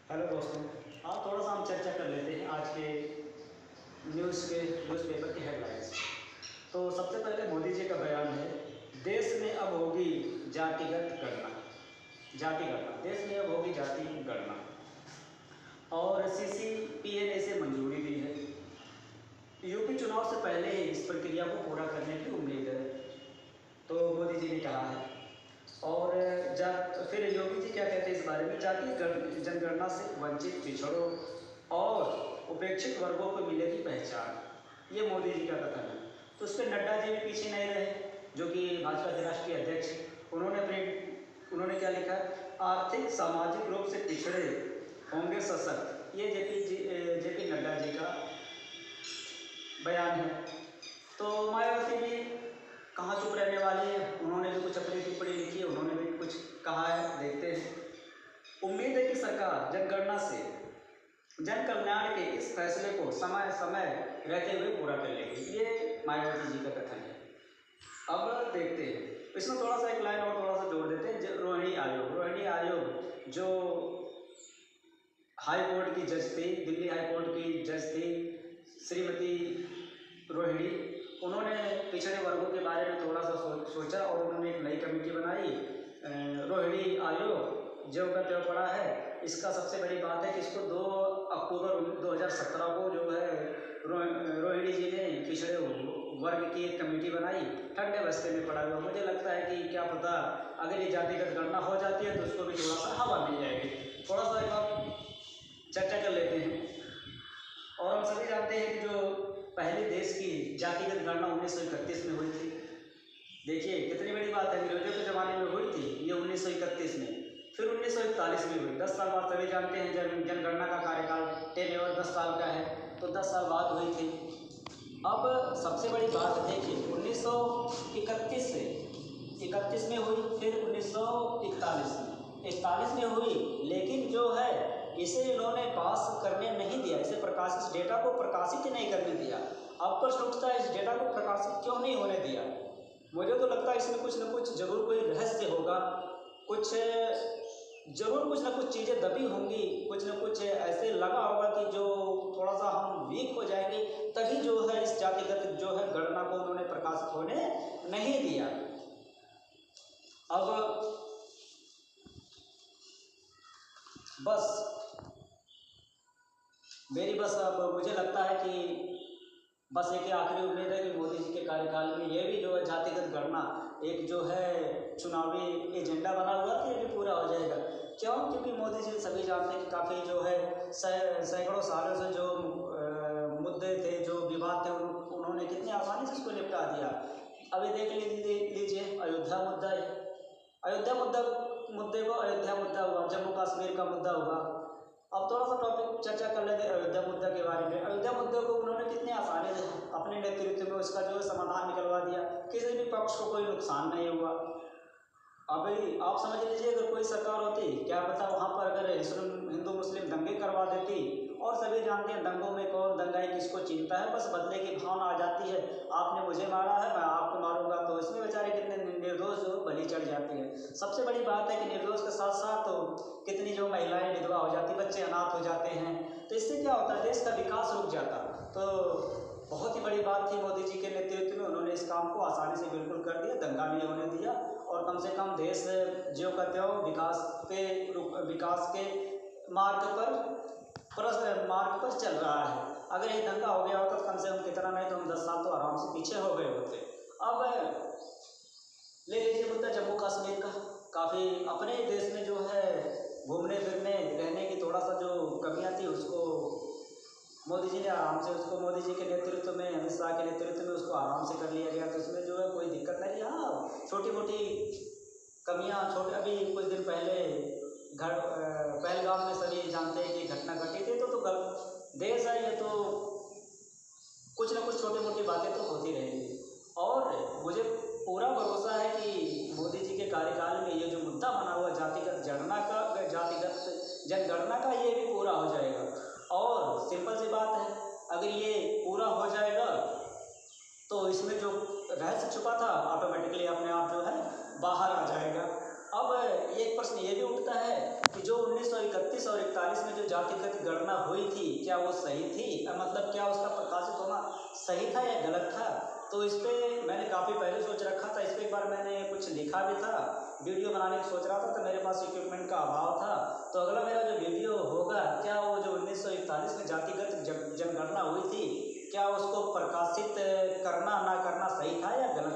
Hello दोस्तों, आज थोड़ा सा हम चर्चा कर लेते हैं आज के न्यूज़पेपर की हेडलाइंस। तो सबसे पहले मोदी जी का बयान है, देश में अब होगी जातिगत गणना। देश में अब होगी जाति गणना और सीसीपीए ने इसे मंजूरी दी है। यूपी चुनाव से पहले ही इस प्रक्रिया को पूरा करने की उम्मीद है, तो मोदी जी ने कहा है। और फिर योगी जी क्या कहते हैं इस बारे में, जातीय जनगणना से वंचित, पिछड़ों और उपेक्षित वर्गों को मिलेगी पहचान, ये मोदी जी का कथन है। तो उस पर नड्डा जी भी पीछे नहीं रहे, जो कि भाजपा के राष्ट्रीय अध्यक्ष। उन्होंने क्या लिखा, आर्थिक सामाजिक रूप से पिछड़े होंगे सशक्त, ये जेपी नड्डा जी का बयान है। तो मायावती भी कहाँ चुप रहने वाली है, उन्होंने भी कुछ अपनी टिप्पणी लिखी है, उन्होंने भी कुछ कहा है, देखते हैं। उम्मीद है कि सरकार जनगणना से जन कल्याण के इस फैसले को समय समय रहते हुए पूरा कर लेगी, ये मायावती जी का कथन है। अब देखते हैं, इसमें थोड़ा सा एक लाइन और थोड़ा सा जोड़ देते हैं। रोहिणी आयोग जो हाई कोर्ट की जज थी, दिल्ली हाई कोर्ट की जज थी श्रीमती रोहिणी, उन्होंने पिछड़े वर्गों के बारे में थोड़ा सा सोचा और उन्होंने एक नई कमेटी बनाई, रोहिणी आयोग जो का त्यों पड़ा है। इसका सबसे बड़ी बात है कि इसको 2 अक्टूबर 2017 को जो है रोहिणी जी ने पिछड़े वर्ग की एक कमेटी बनाई, ठंडे बस्ते में पड़ा हुआ। मुझे लगता है कि क्या पता अगर ये जातिगत गणना हो जाती है तो उसको भी थोड़ा सा हवा मिल जाएगी। थोड़ा सा एक बार चर्चा कर लेते हैं। और हम सभी जानते हैं कि जो पहले देश की जातिगत गणना 1931 में हुई थी। देखिए कितनी बड़ी बात है, अंग्रेजों के ज़माने में हुई थी ये 1931 में, फिर 1941 में हुई। 10 साल बाद, सभी जानते हैं जनगणना का कार्यकाल 10 और 10 साल का है, तो 10 साल बाद हुई थी। अब सबसे बड़ी बात देखिए, 1931 में हुई, फिर 1941 में हुई, लेकिन जो है इसे इन्होंने पास करने नहीं दिया, इसे प्रकाशित डेटा को प्रकाशित ही नहीं करने दिया। अब प्रश्न उठता है, इस डेटा को प्रकाशित क्यों नहीं होने दिया? मुझे तो लगता है इसमें कुछ न कुछ जरूर कोई रहस्य होगा, कुछ ना कुछ चीज़ें दबी होंगी, कुछ न कुछ ऐसे लगा होगा कि जो थोड़ा सा हम वीक हो जाएंगे, तभी जो है इस जातिगत जो है गणना को उन्होंने प्रकाशित होने नहीं दिया। अब मुझे लगता है कि बस एक आखिरी उम्मीद है कि मोदी जी के कार्यकाल में ये भी जो है जातिगत गणना एक जो है चुनावी एजेंडा बना हुआ था, ये भी पूरा हो जाएगा। क्यों? क्योंकि मोदी जी सभी जानते हैं कि काफ़ी जो है सैकड़ों सालों से जो मुद्दे थे, जो विवाद थे, उन्होंने कितनी आसानी से उसको निपटा दिया। अभी देख लीजिए अयोध्या मुद्दा हुआ, जम्मू कश्मीर का मुद्दा हुआ। अब थोड़ा सा टॉपिक चर्चा कर लेते हैं अयोध्या मुद्दा के बारे में। अयोध्या मुद्दे को उन्होंने कितनी आसानी से अपने नेतृत्व में उसका जो है समाधान निकलवा दिया, किसी भी पक्ष को कोई नुकसान नहीं हुआ। अभी आप समझ लीजिए, अगर कोई सरकार होती, क्या पता वहाँ पर अगर हिंदू मुस्लिम दंगे करवा देती, और सभी जानते हैं दंगों में कौन दंगाई किसको चिंता है, बस बदले की भावना आ जाती है, आपने मुझे मारा है मैं आपको मारूंगा, तो इसमें बेचारे कितने निर्दोष जो बलि चढ़ जाती है। सबसे बड़ी बात है कि निर्दोष के साथ साथ तो कितनी जो महिलाएं विधवा हो जाती, बच्चे अनाथ हो जाते हैं, तो इससे क्या होता है, देश का विकास रुक जाता। तो बहुत ही बड़ी बात थी मोदी जी के नेतृत्व में, उन्होंने इस काम को आसानी से बिल्कुल कर दिया, दंगा नहीं होने दिया, और कम से कम देश ज्यों का त्यों विकास के मार्ग पर चल रहा है। अगर ये दंगा हो गया होता तो कम से कम कितना नहीं तो हम 10 साल तो आराम से पीछे हो गए होते। अब ले लीजिए मुद्दा जम्मू कश्मीर का, काफ़ी अपने देश में जो है घूमने फिरने रहने की थोड़ा सा जो कमियां थी, उसको मोदी जी ने आराम से, उसको मोदी जी के नेतृत्व में, अमित शाह के नेतृत्व में उसको आराम से कर लिया गया, तो इसमें जो है कोई दिक्कत नहीं। हाँ, छोटी मोटी कमियां, अभी कुछ दिन पहले पहलगाम में सभी जानते हैं कि घटना घटी थी, तो देश है ये, तो कुछ ना कुछ छोटी मोटी बातें तो होती रहेंगी। और मुझे पूरा भरोसा है कि मोदी जी के कार्यकाल में ये जो मुद्दा बना हुआ जातिगत जनगणना का, ये भी पूरा हो जाएगा। और सिंपल सी बात है, अगर ये पूरा हो जाएगा तो इसमें जो रहस्य छुपा था ऑटोमेटिकली अपने आप जो है बाहर आ जाएगा। अब एक प्रश्न ये भी उठता है कि जो 1931 और 41 में जो जातिगत गणना हुई थी क्या वो सही थी, मतलब क्या उसका प्रकाशित होना सही था या गलत था। तो इस पर मैंने काफ़ी पहले सोच रखा था, इस पर एक बार मैंने कुछ लिखा भी था, वीडियो बनाने की सोच रहा था, तो मेरे पास इक्विपमेंट का अभाव था। तो अगला मेरा जो वीडियो होगा, क्या वो जो 1941 में जातिगत जनगणना हुई थी, क्या उसको प्रकाशित करना ना करना सही था या गलत